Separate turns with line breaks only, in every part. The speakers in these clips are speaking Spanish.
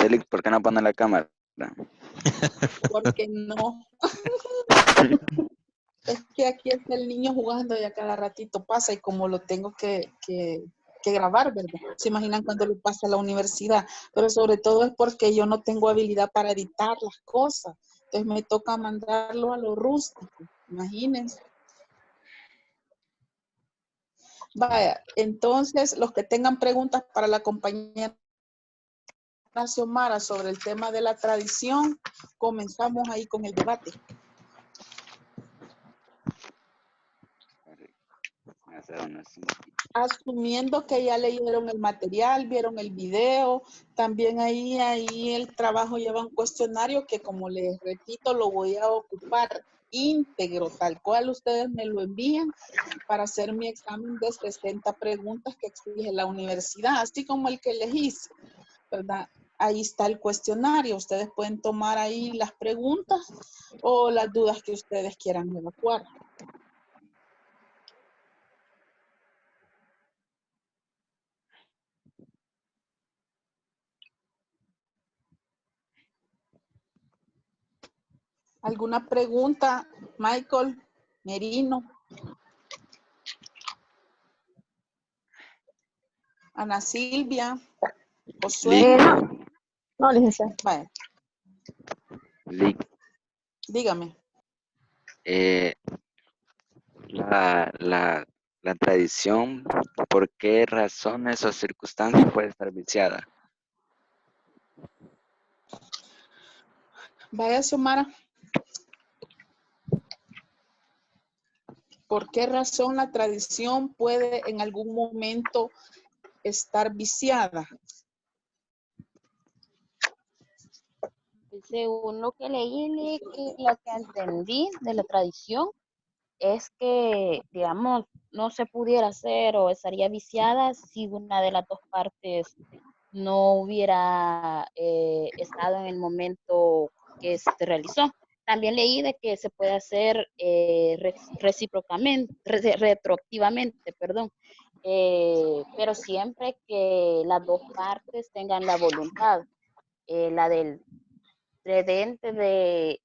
Araceli, ¿por qué no pone la cámara?
Porque no. Es que aquí está el niño jugando y a cada ratito pasa y como lo tengo que grabar, ¿verdad? Se imaginan cuando lo pasa a la universidad, pero sobre todo es porque yo no tengo habilidad para editar las cosas. Entonces me toca mandarlo a lo rústico, imagínense. Vaya, entonces los que tengan preguntas para la compañera Xiomara sobre el tema de la tradición, comenzamos ahí con el debate. Asumiendo que ya leyeron el material, vieron el video, también ahí el trabajo lleva un cuestionario que, como les repito, lo voy a ocupar íntegro, tal cual ustedes me lo envían para hacer mi examen de 60 preguntas que exige la universidad, así como el que les hice, ¿verdad? Ahí está el cuestionario, ustedes pueden tomar ahí las preguntas o las dudas que ustedes quieran evacuar. ¿Alguna pregunta, Michael, Merino? Ana Silvia, Josué.
No, licenciada.
Vale. Dígame.
La tradición, ¿por qué razones o circunstancias puede estar viciada?
Vaya, Xiomara. ¿Por qué razón la tradición puede en algún momento estar viciada?
Según lo que leí, lo que entendí de la tradición es que, digamos, no se pudiera hacer o estaría viciada si una de las dos partes no hubiera estado en el momento que se realizó. También leí de que se puede hacer recíprocamente, retroactivamente, perdón, pero siempre que las dos partes tengan la voluntad, la del cedente de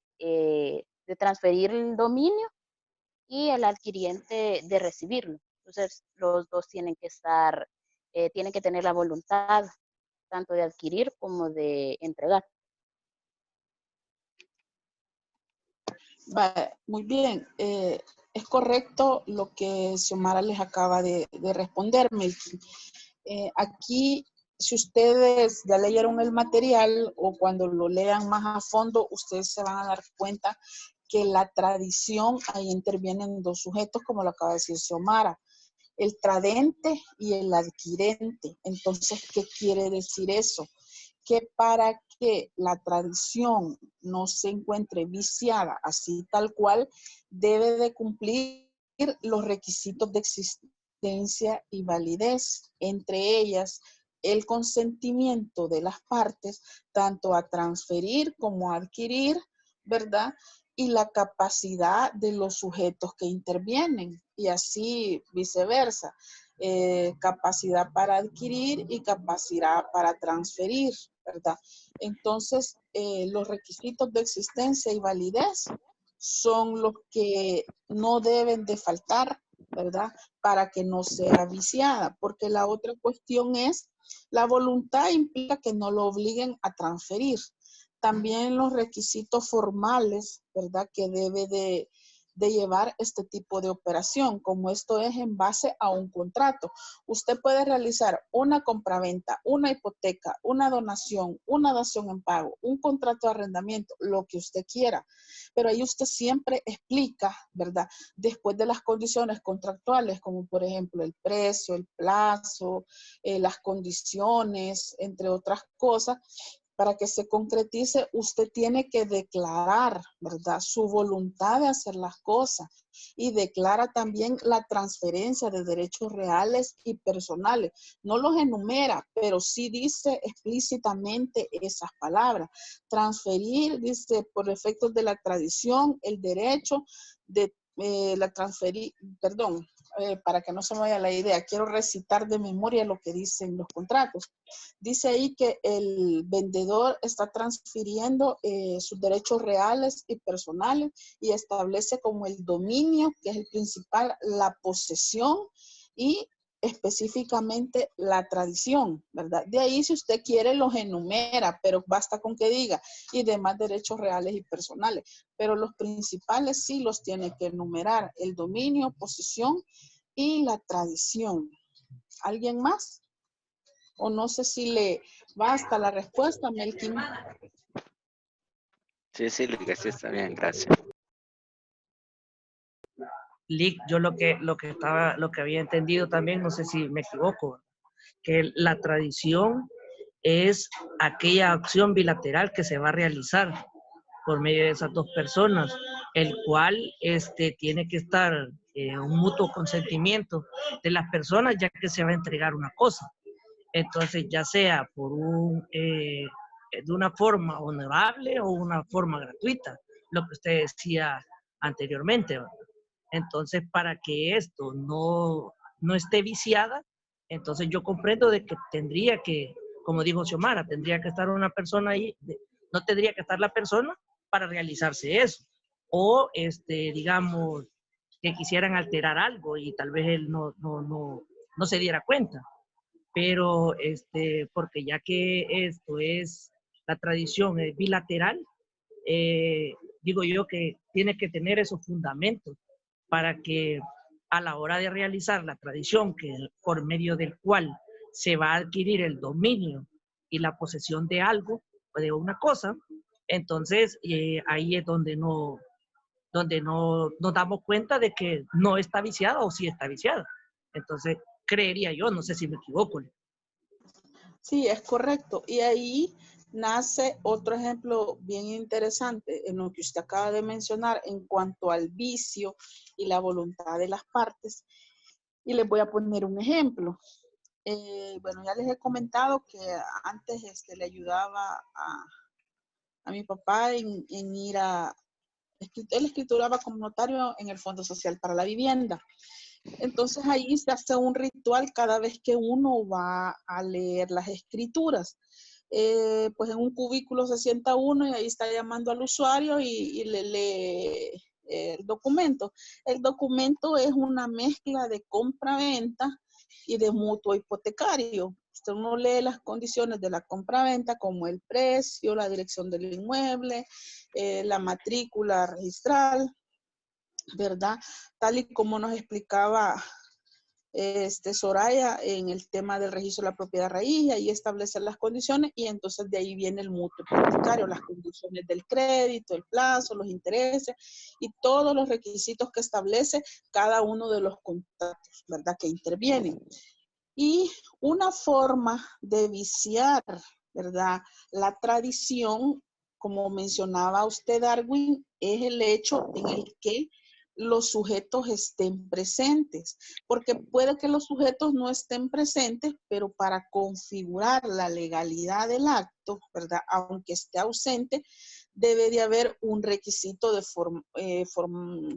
transferir el dominio y el adquiriente de recibirlo. Entonces, los dos tienen que estar, tienen que tener la voluntad tanto de adquirir como de entregar.
Vale, muy bien. Es correcto lo que Xiomara les acaba de responderme. Aquí, si ustedes ya leyeron el material o cuando lo lean más a fondo, ustedes se van a dar cuenta que la tradición, ahí intervienen dos sujetos, como lo acaba de decir Xiomara, el tradente y el adquirente. Entonces, ¿qué quiere decir eso? Que para que la tradición no se encuentre viciada así tal cual, debe de cumplir los requisitos de existencia y validez, entre ellas el consentimiento de las partes, tanto a transferir como a adquirir, ¿verdad? Y la capacidad de los sujetos que intervienen, y así viceversa. Capacidad para adquirir y capacidad para transferir, ¿verdad? Entonces, los requisitos de existencia y validez son los que no deben de faltar, ¿verdad? Para que no sea viciada, porque la otra cuestión es, la voluntad implica que no lo obliguen a transferir. También los requisitos formales, ¿verdad? Que debe de llevar este tipo de operación, como esto es en base a un contrato. Usted puede realizar una compraventa, una hipoteca, una donación en pago, un contrato de arrendamiento, lo que usted quiera, pero ahí usted siempre explica, ¿verdad? Después de las condiciones contractuales, como por ejemplo el precio, el plazo, las condiciones, entre otras cosas. Para que se concretice, usted tiene que declarar, ¿verdad?, su voluntad de hacer las cosas y declara también la transferencia de derechos reales y personales. No los enumera, pero sí dice explícitamente esas palabras. Transferir, dice, por efectos de la tradición, el derecho de para que no se me vaya la idea, quiero recitar de memoria lo que dicen los contratos. Dice ahí que el vendedor está transfiriendo sus derechos reales y personales y establece como el dominio, que es el principal, la posesión y específicamente la tradición, ¿verdad? De ahí, si usted quiere, los enumera, pero basta con que diga y demás derechos reales y personales. Pero los principales sí los tiene que enumerar: el dominio, posesión y la tradición. ¿Alguien más? O no sé si le basta la respuesta, Melkin.
Sí, Lick, sí está bien, gracias.
Lick, yo lo que había entendido también, no sé si me equivoco, que la tradición es aquella acción bilateral que se va a realizar por medio de esas dos personas, el cual tiene que estar un mutuo consentimiento de las personas, ya que se va a entregar una cosa. Entonces, ya sea por de una forma honorable o una forma gratuita, lo que usted decía anteriormente, ¿verdad? Entonces, para que esto no esté viciada, entonces yo comprendo de que tendría que, como dijo Xiomara, tendría que estar una persona ahí, no tendría que estar la persona para realizarse eso. O, digamos, que quisieran alterar algo y tal vez él no se diera cuenta. Pero, porque ya que esto es, la tradición es bilateral, digo yo que tiene que tener esos fundamentos para que a la hora de realizar la tradición, que por medio del cual se va a adquirir el dominio y la posesión de algo, o de una cosa, entonces ahí es donde no nos damos cuenta de que no está viciada o sí está viciada. Entonces, creería yo, no sé si me equivoco.
Sí, es correcto. Y ahí nace otro ejemplo bien interesante en lo que usted acaba de mencionar en cuanto al vicio y la voluntad de las partes. Y les voy a poner un ejemplo. Bueno, ya les he comentado que antes le ayudaba a mi papá en ir él escrituraba como notario en el Fondo Social para la Vivienda. Entonces ahí se hace un ritual cada vez que uno va a leer las escrituras. Pues en un cubículo se sienta uno y ahí está llamando al usuario y le lee el documento. El documento es una mezcla de compra-venta y de mutuo hipotecario. Usted no lee las condiciones de la compra-venta como el precio, la dirección del inmueble, la matrícula registral, ¿verdad? Tal y como nos explicaba Soraya en el tema del registro de la propiedad raíz, y ahí establecer las condiciones y entonces de ahí viene el mutuo hipotecario, las condiciones del crédito, el plazo, los intereses y todos los requisitos que establece cada uno de los contratos, ¿verdad? Que intervienen. Y una forma de viciar, ¿verdad? La tradición, como mencionaba usted, Darwin, es el hecho en el que los sujetos estén presentes, porque puede que los sujetos no estén presentes, pero para configurar la legalidad del acto, ¿verdad? Aunque esté ausente, debe de haber un requisito de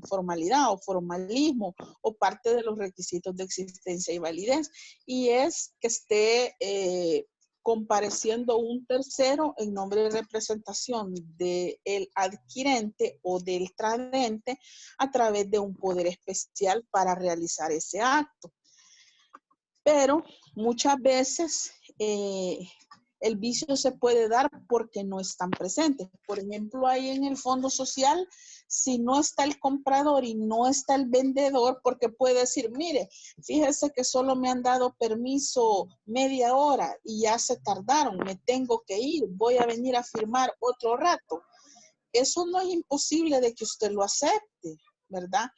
formalidad o formalismo o parte de los requisitos de existencia y validez, y es que esté compareciendo un tercero en nombre de representación del adquirente o del tradente a través de un poder especial para realizar ese acto. Pero muchas veces el vicio se puede dar porque no están presentes. Por ejemplo, ahí en el Fondo Social, si no está el comprador y no está el vendedor, porque puede decir, mire, fíjese que solo me han dado permiso media hora y ya se tardaron, me tengo que ir, voy a venir a firmar otro rato. Eso no es imposible de que usted lo acepte, ¿verdad?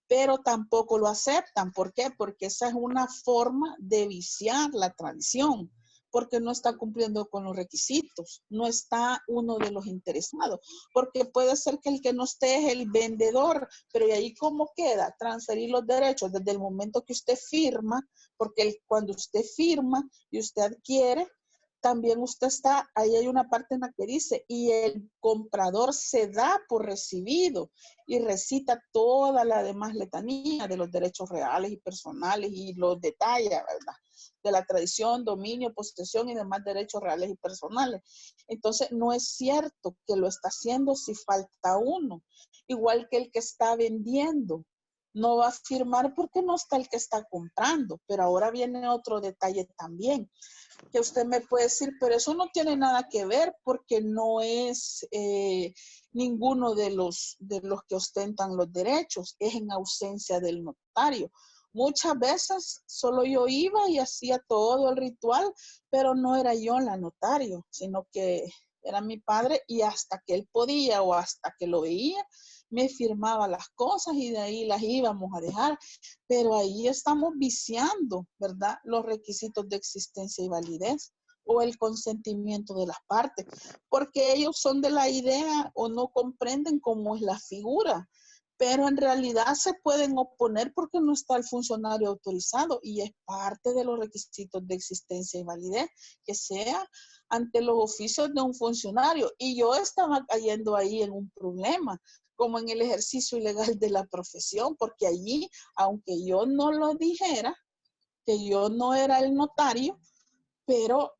Pero tampoco lo aceptan. ¿Por qué? Porque esa es una forma de viciar la tradición, porque no está cumpliendo con los requisitos, no está uno de los interesados, porque puede ser que el que no esté es el vendedor, pero ¿y ahí cómo queda? Transferir los derechos desde el momento que usted firma, porque cuando usted firma y usted adquiere, también usted está, ahí hay una parte en la que dice, y el comprador se da por recibido y recita toda la demás letanía de los derechos reales y personales y los detalla, ¿verdad? De la tradición, dominio, posesión y demás derechos reales y personales. Entonces, no es cierto que lo está haciendo si falta uno, igual que el que está vendiendo. No va a firmar porque no está el que está comprando, pero ahora viene otro detalle también, que usted me puede decir, pero eso no tiene nada que ver porque no es ninguno de los que ostentan los derechos, es en ausencia del notario. Muchas veces solo yo iba y hacía todo el ritual, pero no era yo la notario, sino que era mi padre y hasta que él podía o hasta que lo veía, me firmaba las cosas y de ahí las íbamos a dejar. Pero ahí estamos viciando, ¿verdad? Los requisitos de existencia y validez o el consentimiento de las partes, porque ellos son de la idea o no comprenden cómo es la figura, pero en realidad se pueden oponer porque no está el funcionario autorizado y es parte de los requisitos de existencia y validez que sea ante los oficios de un funcionario. Y yo estaba cayendo ahí en un problema, como en el ejercicio ilegal de la profesión, porque allí, aunque yo no lo dijera, que yo no era el notario, pero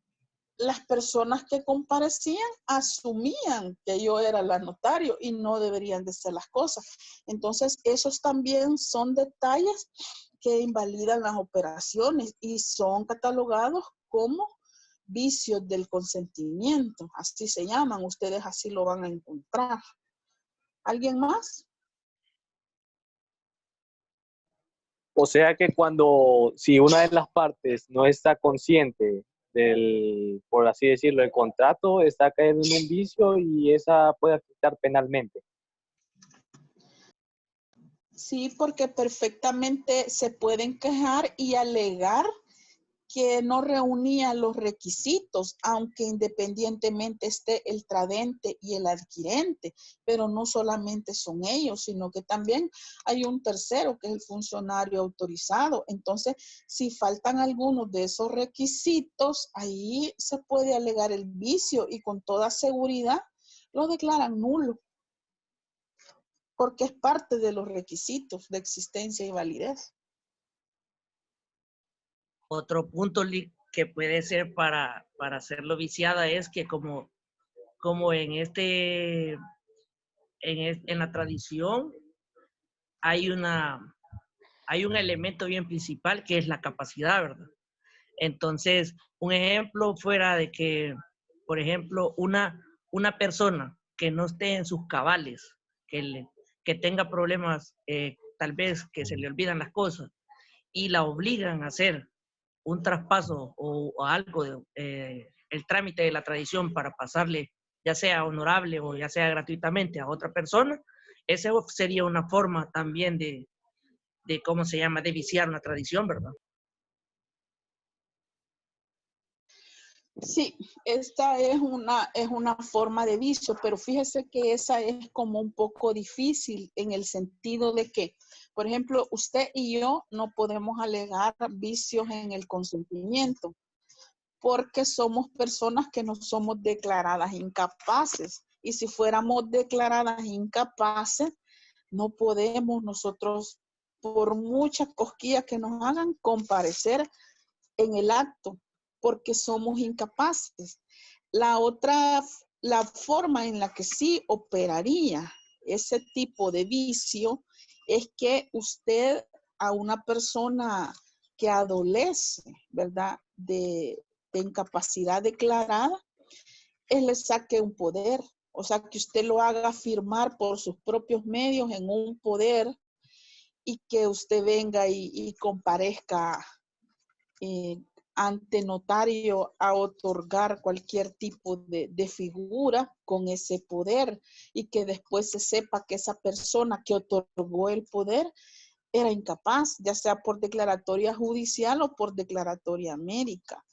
las personas que comparecían asumían que yo era la notario y no deberían de ser las cosas. Entonces, esos también son detalles que invalidan las operaciones y son catalogados como vicios del consentimiento. Así se llaman, ustedes así lo van a encontrar. ¿Alguien más?
O sea que si una de las partes no está consciente del, por así decirlo, el contrato, está cayendo en un vicio y esa puede afectar penalmente.
Sí, porque perfectamente se pueden quejar y alegar que no reunía los requisitos, aunque independientemente esté el tradente y el adquirente, pero no solamente son ellos, sino que también hay un tercero que es el funcionario autorizado. Entonces, si faltan algunos de esos requisitos, ahí se puede alegar el vicio y con toda seguridad lo declaran nulo, porque es parte de los requisitos de existencia y validez.
Otro punto que puede ser para hacerlo viciada es que como en la tradición hay un elemento bien principal que es la capacidad, ¿verdad? Entonces, un ejemplo fuera de que, por ejemplo, una persona que no esté en sus cabales, que tenga problemas, tal vez que se le olvidan las cosas, y la obligan a hacer un traspaso o algo, el trámite de la tradición para pasarle, ya sea honorable o ya sea gratuitamente a otra persona, esa sería una forma también de ¿cómo se llama?, de viciar una tradición, ¿verdad?
Sí, esta es una forma de vicio, pero fíjese que esa es como un poco difícil en el sentido de que, por ejemplo, usted y yo no podemos alegar vicios en el consentimiento porque somos personas que no somos declaradas incapaces. Y si fuéramos declaradas incapaces, no podemos nosotros, por muchas cosquillas que nos hagan, comparecer en el acto, porque somos incapaces. La forma en la que sí operaría ese tipo de vicio es que usted a una persona que adolece, ¿verdad?, de incapacidad declarada, él le saque un poder. O sea, que usted lo haga firmar por sus propios medios en un poder y que usted venga y comparezca ante notario a otorgar cualquier tipo de figura con ese poder y que después se sepa que esa persona que otorgó el poder era incapaz, ya sea por declaratoria judicial o por declaratoria médica.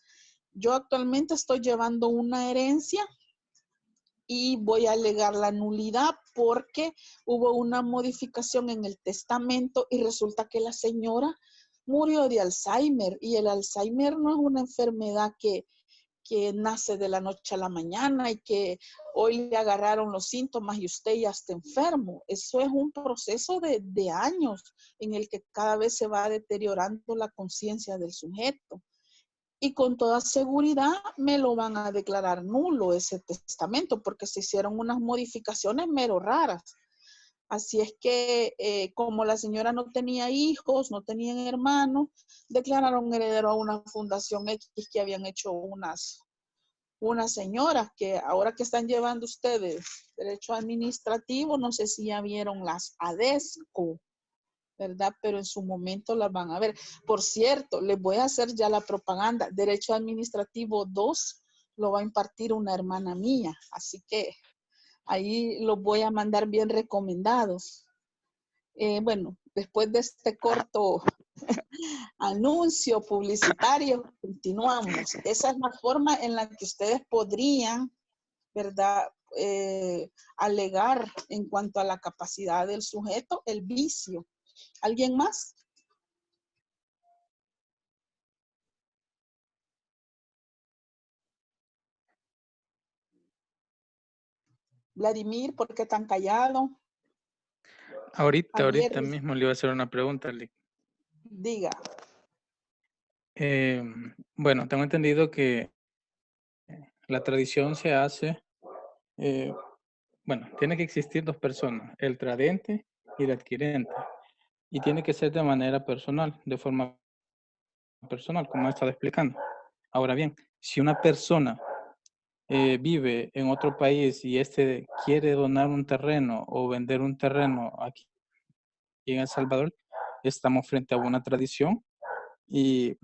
Yo actualmente estoy llevando una herencia y voy a alegar la nulidad porque hubo una modificación en el testamento y resulta que la señora murió de Alzheimer y el Alzheimer no es una enfermedad que que nace de la noche a la mañana y que hoy le agarraron los síntomas y usted ya está enfermo. Eso es un proceso de años en el que cada vez se va deteriorando la conciencia del sujeto. Y con toda seguridad me lo van a declarar nulo ese testamento porque se hicieron unas modificaciones mero raras. Así es que como la señora no tenía hijos, no tenían hermanos, declararon heredero a una fundación X que habían hecho unas señoras que ahora que están llevando ustedes derecho administrativo, no sé si ya vieron las ADESCO, ¿verdad? Pero en su momento las van a ver. Por cierto, les voy a hacer ya la propaganda. Derecho Administrativo 2 lo va a impartir una hermana mía, así que ahí los voy a mandar bien recomendados. Bueno, después de este corto anuncio publicitario, continuamos. Esa es la forma en la que ustedes podrían, ¿verdad? Alegar en cuanto a la capacidad del sujeto, el vicio. ¿Alguien más? Vladimir, ¿por qué tan callado?
Ahorita
Javier,
mismo le iba a hacer una pregunta, Lick.
diga.
Bueno, tengo entendido que la tradición se hace, bueno, tiene que existir dos personas, el tradente y el adquirente. Y tiene que ser de manera personal, de forma personal, como he estado explicando. Ahora bien, si una persona vive en otro país y este quiere donar un terreno o vender un terreno aquí en El Salvador, estamos frente a una tradición y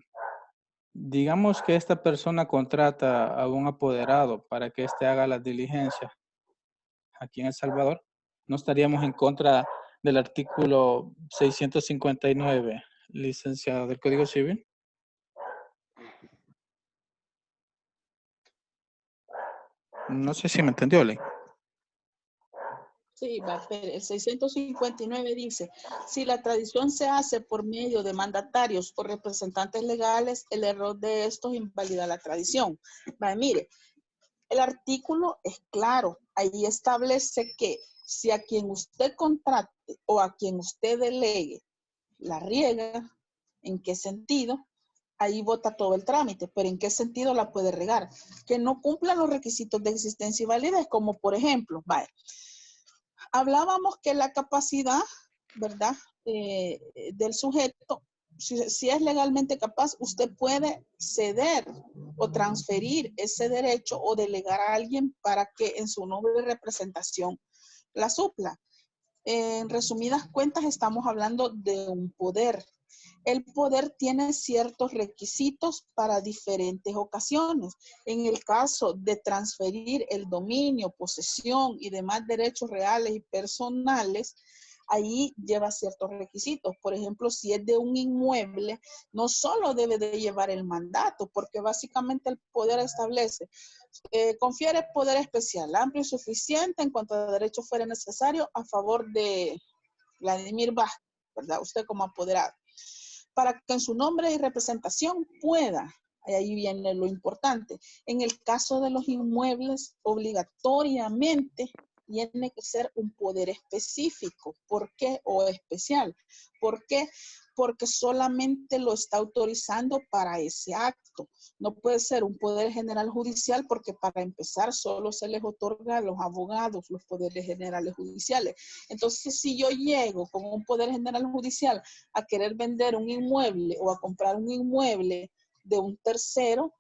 digamos que esta persona contrata a un apoderado para que éste haga las diligencias aquí en El Salvador. No estaríamos en contra del artículo 659, licenciado del Código Civil. No sé si me entendió, Lee.
Sí, pero el 659 dice, si la tradición se hace por medio de mandatarios o representantes legales, el error de estos invalida la tradición. Mire, el artículo es claro, ahí establece que si a quien usted contrate o a quien usted delegue la riega, ¿en qué sentido? Ahí vota todo el trámite, pero ¿en qué sentido la puede regar? Que no cumpla los requisitos de existencia y validez, como por ejemplo, vaya, hablábamos que la capacidad, ¿verdad? Del sujeto, si es legalmente capaz, usted puede ceder o transferir ese derecho o delegar a alguien para que en su nombre de representación la supla. En resumidas cuentas, estamos hablando de un poder. El poder tiene ciertos requisitos para diferentes ocasiones. En el caso de transferir el dominio, posesión y demás derechos reales y personales, ahí lleva ciertos requisitos. Por ejemplo, si es de un inmueble, no solo debe de llevar el mandato, porque básicamente el poder establece, confiere poder especial, amplio y suficiente en cuanto a derechos fuera necesario a favor de Vladimir Vázquez, ¿verdad? Usted como apoderado, para que en su nombre y representación pueda, y ahí viene lo importante, en el caso de los inmuebles, obligatoriamente tiene que ser un poder específico. ¿Por qué? O especial. ¿Por qué? Porque solamente lo está autorizando para ese acto. No puede ser un poder general judicial porque para empezar solo se les otorga a los abogados los poderes generales judiciales. Entonces, si yo llego con un poder general judicial a querer vender un inmueble o a comprar un inmueble de un tercero,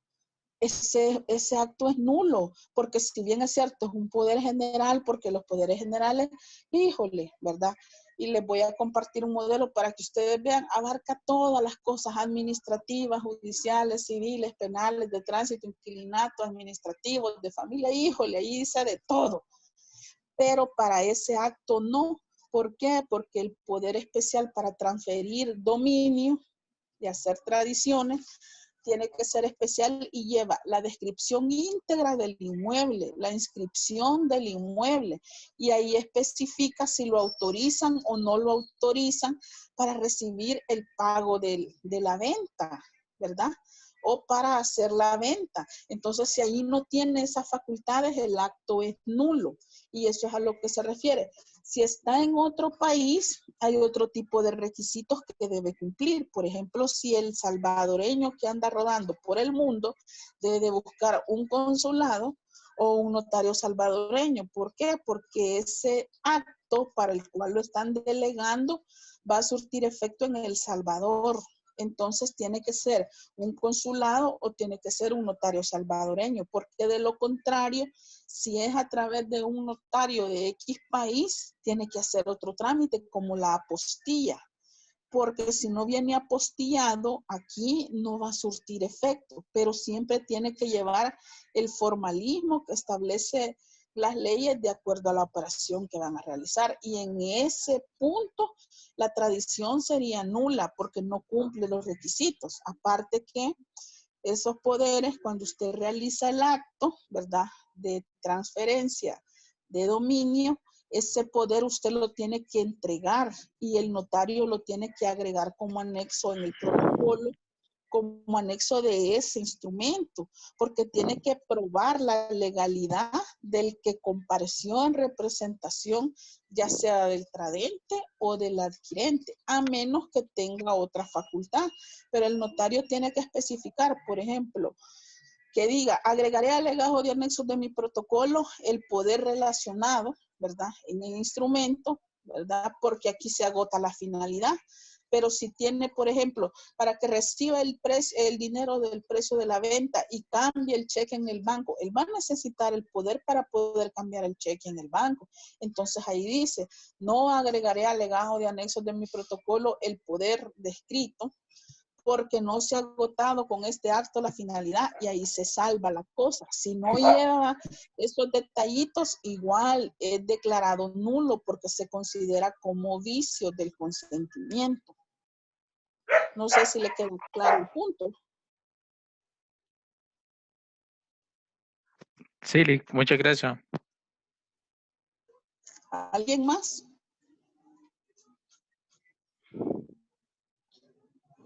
ese acto es nulo, porque si bien es cierto, es un poder general, porque los poderes generales, híjole, ¿verdad? Y les voy a compartir un modelo para que ustedes vean, abarca todas las cosas administrativas, judiciales, civiles, penales, de tránsito, inquilinato, administrativos, de familia, híjole, ahí dice de todo. Pero para ese acto no. ¿Por qué? Porque el poder especial para transferir dominio y hacer tradiciones tiene que ser especial y lleva la descripción íntegra del inmueble, la inscripción del inmueble, y ahí especifica si lo autorizan o no lo autorizan para recibir el pago de la venta, ¿verdad? o para hacer la venta. Entonces, si ahí no tiene esas facultades, el acto es nulo. Y eso es a lo que se refiere. Si está en otro país, hay otro tipo de requisitos que debe cumplir. Por ejemplo, si el salvadoreño que anda rodando por el mundo debe de buscar un consulado o un notario salvadoreño. ¿Por qué? Porque ese acto para el cual lo están delegando va a surtir efecto en El Salvador. Entonces tiene que ser un consulado o tiene que ser un notario salvadoreño, porque de lo contrario, si es a través de un notario de X país, tiene que hacer otro trámite como la apostilla, porque si no viene apostillado, aquí no va a surtir efecto, pero siempre tiene que llevar el formalismo que establece las leyes de acuerdo a la operación que van a realizar. Y en ese punto, la tradición sería nula porque no cumple los requisitos. Aparte que esos poderes, cuando usted realiza el acto, ¿verdad?, de transferencia de dominio, ese poder usted lo tiene que entregar y el notario lo tiene que agregar como anexo en el protocolo, como anexo de ese instrumento, porque tiene que probar la legalidad del que compareció en representación, ya sea del tradente o del adquirente, a menos que tenga otra facultad. Pero el notario tiene que especificar, por ejemplo, que diga, agregaré al legajo de anexos de mi protocolo el poder relacionado, ¿verdad?, en el instrumento, ¿verdad?, porque aquí se agota la finalidad. Pero si tiene, por ejemplo, para que reciba el dinero del precio de la venta y cambie el cheque en el banco, él va a necesitar el poder para poder cambiar el cheque en el banco. Entonces ahí dice, no agregaré al legajo de anexos de mi protocolo el poder descrito, porque no se ha agotado con este acto la finalidad, y ahí se salva la cosa. Si no lleva esos detallitos, igual es declarado nulo porque se considera como vicio del consentimiento. No sé si le quedó claro el punto.
Sí, muchas gracias.
¿Alguien más?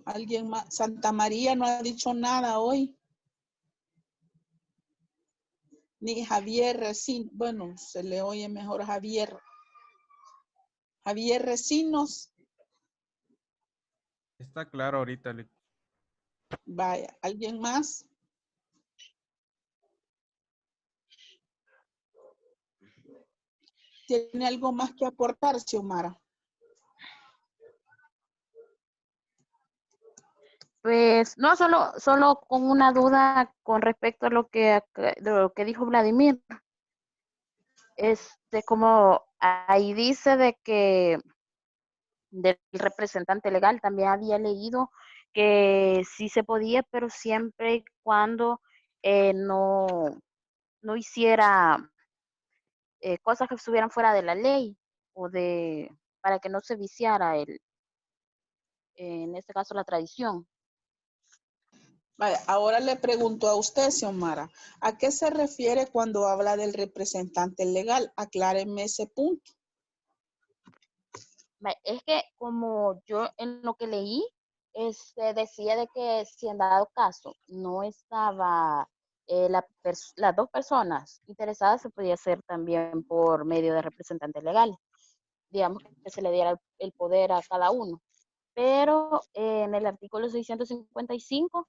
¿Alguien más? Santa María no ha dicho nada hoy. Ni Javier Recín. Bueno, se le oye mejor Javier. Javier Recinos.
Está claro ahorita.
Vaya, ¿alguien más? ¿Tiene algo más que aportar, Xiomara?
Pues no, solo con una duda con respecto a de lo que dijo Vladimir. Como ahí dice de que del representante legal, también había leído que sí se podía, pero siempre y cuando no hiciera cosas que estuvieran fuera de la ley para que no se viciara en este caso la tradición.
Vale, ahora le pregunto a usted, Xiomara, ¿a qué se refiere cuando habla del representante legal? Acláreme ese punto.
Es que como yo en lo que leí, decía de que si en dado caso no estaba las dos personas interesadas, se podía hacer también por medio de representantes legales. Digamos que se le diera el poder a cada uno. Pero en el artículo 655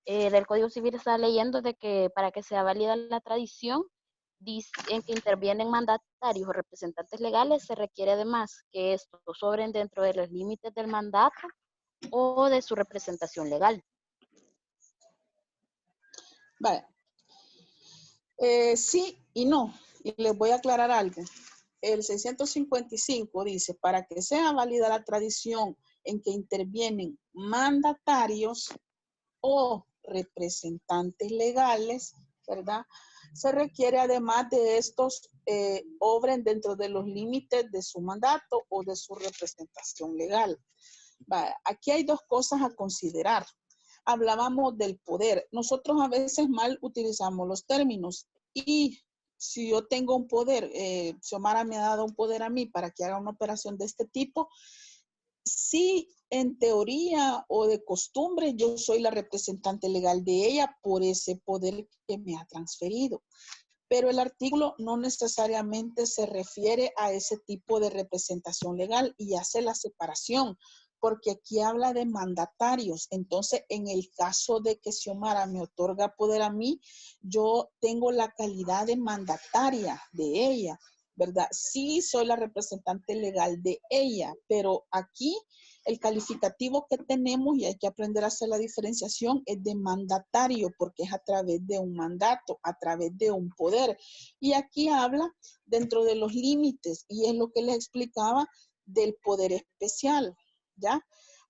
del Código Civil está leyendo de que para que sea válida la tradición, en que intervienen mandatarios o representantes legales, se requiere además que estos sobren dentro de los límites del mandato o de su representación legal.
Vale. Sí y no. Y les voy a aclarar algo. El 655 dice, para que sea válida la tradición en que intervienen mandatarios o representantes legales, ¿verdad? Se requiere además de estos obren dentro de los límites de su mandato o de su representación legal. Aquí hay dos cosas a considerar. Hablábamos del poder. Nosotros a veces mal utilizamos los términos, y si yo tengo un poder, Xiomara me ha dado un poder a mí para que haga una operación de este tipo, sí, en teoría o de costumbre, yo soy la representante legal de ella por ese poder que me ha transferido. Pero el artículo no necesariamente se refiere a ese tipo de representación legal y hace la separación, porque aquí habla de mandatarios. Entonces, en el caso de que Xiomara me otorga poder a mí, yo tengo la calidad de mandataria de ella, ¿verdad? Sí, soy la representante legal de ella, pero aquí el calificativo que tenemos, y hay que aprender a hacer la diferenciación, es de mandatario, porque es a través de un mandato, a través de un poder. Y aquí habla dentro de los límites, y es lo que les explicaba del poder especial, ¿ya?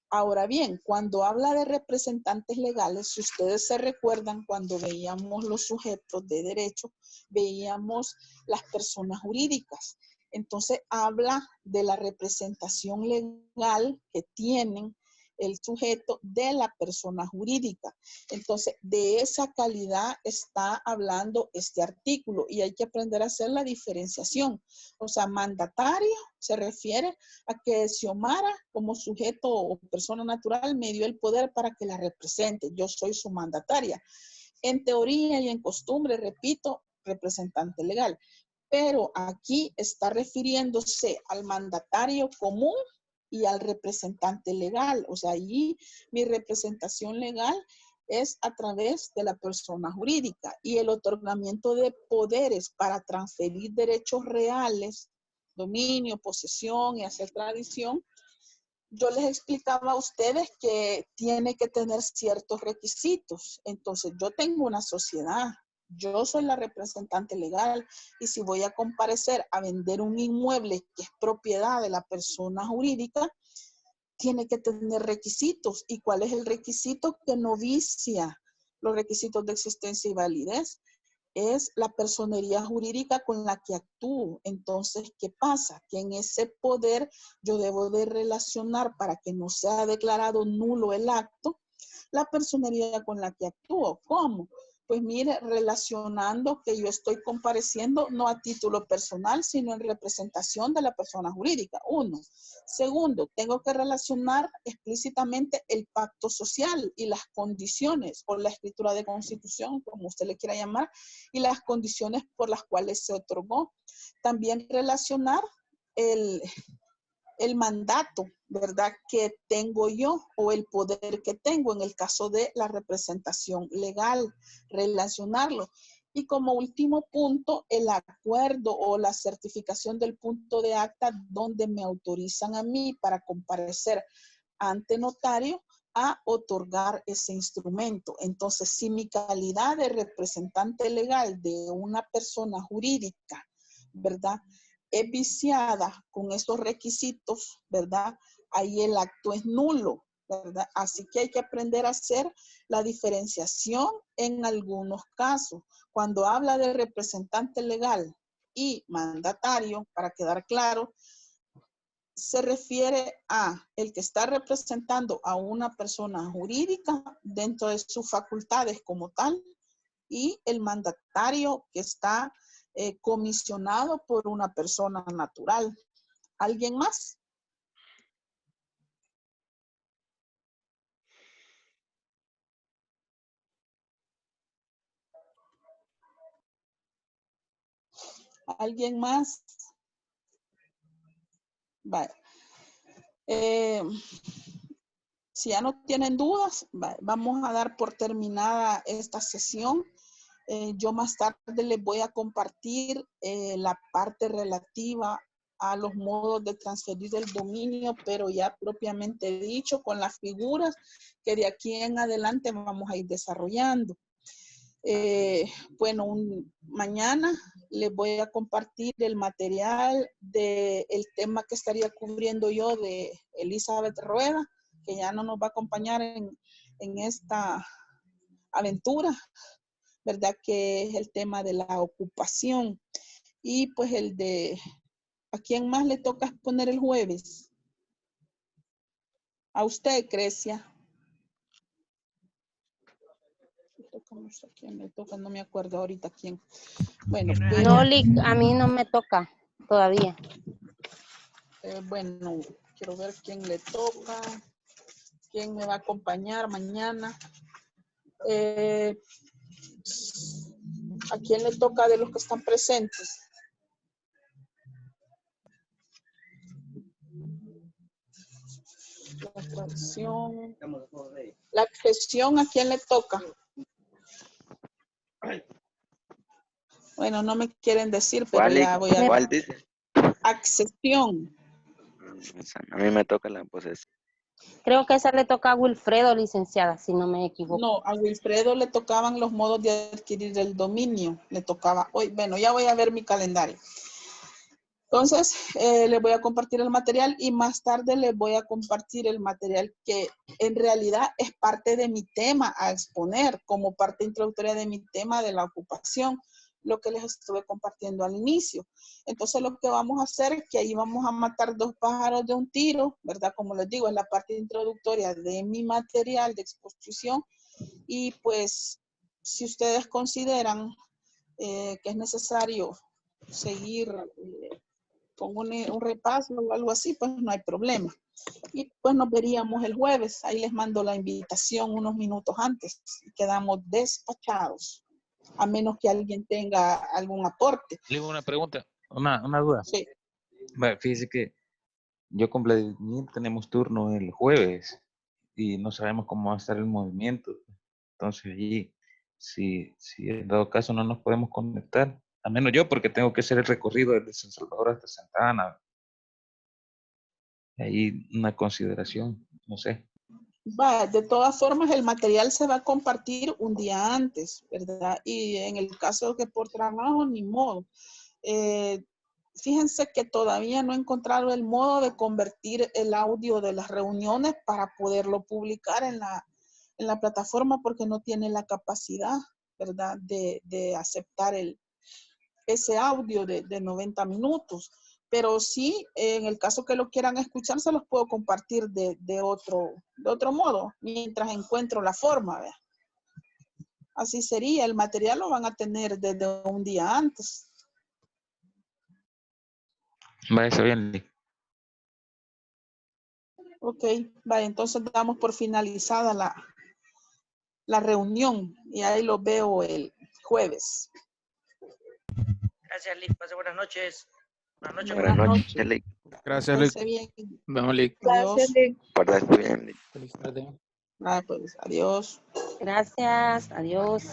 Ahora bien, cuando habla de representantes legales, si ustedes se recuerdan, cuando veíamos los sujetos de derecho, veíamos las personas jurídicas. Entonces habla de la representación legal que tienen el sujeto de la persona jurídica. Entonces, de esa calidad está hablando este artículo y hay que aprender a hacer la diferenciación. O sea, mandatario se refiere a que Xiomara como sujeto o persona natural me dio el poder para que la represente. Yo soy su mandataria. En teoría y en costumbre, repito, representante legal. Pero aquí está refiriéndose al mandatario común y al representante legal. O sea, allí mi representación legal es a través de la persona jurídica y el otorgamiento de poderes para transferir derechos reales, dominio, posesión y hacer tradición. Yo les explicaba a ustedes que tiene que tener ciertos requisitos. Entonces, yo tengo una sociedad, yo soy la representante legal y si voy a comparecer a vender un inmueble que es propiedad de la persona jurídica, tiene que tener requisitos. ¿Y cuál es el requisito? Que no vicia los requisitos de existencia y validez. Es la personería jurídica con la que actúo. Entonces, ¿qué pasa? Que en ese poder yo debo de relacionar para que no sea declarado nulo el acto, la personería con la que actúo. ¿Cómo? Pues mire, relacionando que yo estoy compareciendo no a título personal, sino en representación de la persona jurídica. Uno. Segundo, tengo que relacionar explícitamente el pacto social y las condiciones, o la escritura de constitución, como usted le quiera llamar, y las condiciones por las cuales se otorgó. También relacionar el mandato, ¿verdad? Que tengo yo o el poder que tengo en el caso de la representación legal, relacionarlo. Y como último punto, el acuerdo o la certificación del punto de acta donde me autorizan a mí para comparecer ante notario a otorgar ese instrumento. Entonces, si mi calidad de representante legal de una persona jurídica, ¿verdad?, es viciada con estos requisitos, ¿verdad?, ahí el acto es nulo, ¿verdad? Así que hay que aprender a hacer la diferenciación en algunos casos. Cuando habla de representante legal y mandatario, para quedar claro, se refiere a el que está representando a una persona jurídica dentro de sus facultades como tal y el mandatario que está comisionado por una persona natural. ¿Alguien más? ¿Alguien más? Vale. Si ya no tienen dudas, vamos a dar por terminada esta sesión. Yo más tarde les voy a compartir la parte relativa a los modos de transferir el dominio, pero ya propiamente dicho, con las figuras que de aquí en adelante vamos a ir desarrollando. Bueno, mañana les voy a compartir el material del tema que estaría cubriendo yo de Elizabeth Rueda, que ya no nos va a acompañar en esta aventura, ¿verdad? Que es el tema de la ocupación. Y pues el de, ¿a quién más le toca exponer el jueves? A usted, Crecia. ¿A quién me toca? No me acuerdo ahorita quién. Bueno, pero...
No, Lick, a mí no me toca todavía.
Bueno, quiero ver quién le toca, quién me va a acompañar mañana. ¿A quién le toca de los que están presentes? La tradición. La accesión, ¿a quién le toca? Bueno, no me quieren decir, pero ya voy a...
¿Cuál dice?
Accesión.
A mí me toca la posesión.
Creo que esa le toca a Wilfredo, licenciada, si no me equivoco.
No, a Wilfredo le tocaban los modos de adquirir el dominio. Le tocaba hoy. Bueno, ya voy a ver mi calendario. Entonces, les voy a compartir el material y más tarde les voy a compartir el material que en realidad es parte de mi tema a exponer, como parte introductoria de mi tema de la ocupación, lo que les estuve compartiendo al inicio. Entonces, lo que vamos a hacer es que ahí vamos a matar dos pájaros de un tiro, ¿verdad? Como les digo, es la parte introductoria de mi material de exposición y pues, si ustedes consideran que es necesario seguir con un repaso o algo así, pues no hay problema. Y pues nos veríamos el jueves. Ahí les mando la invitación unos minutos antes y quedamos despachados, a menos que alguien tenga algún aporte.
Le hago una pregunta, una duda.
Sí.
Bueno, fíjese que yo con Vladimir tenemos turno el jueves y no sabemos cómo va a estar el movimiento. Entonces allí, si en dado caso no nos podemos conectar, al menos yo porque tengo que hacer el recorrido desde San Salvador hasta Santa Ana. Ahí una consideración, no sé.
Va, de todas formas, el material se va a compartir un día antes, ¿verdad? Y en el caso que por trabajo, ni modo. Fíjense que todavía no he encontrado el modo de convertir el audio de las reuniones para poderlo publicar en la plataforma porque no tiene la capacidad, ¿verdad? De aceptar ese audio de 90 minutos. Pero sí, en el caso que lo quieran escuchar, se los puedo compartir de otro modo, mientras encuentro la forma, ¿verdad? Así sería, el material lo van a tener desde un día antes.
Va, está bien.
Ok, vaya, entonces damos por finalizada la reunión y ahí los veo el jueves.
Gracias, Lick. Pase buenas noches. Buenas noches.
Buenas noches, Lick.
Gracias, Lick.
Esté bien.
Vamos, Lick.
Adiós.
Gracias, Lick.
Pórtate bien, Lick.
Feliz tarde.
Pues, adiós.
Gracias, adiós.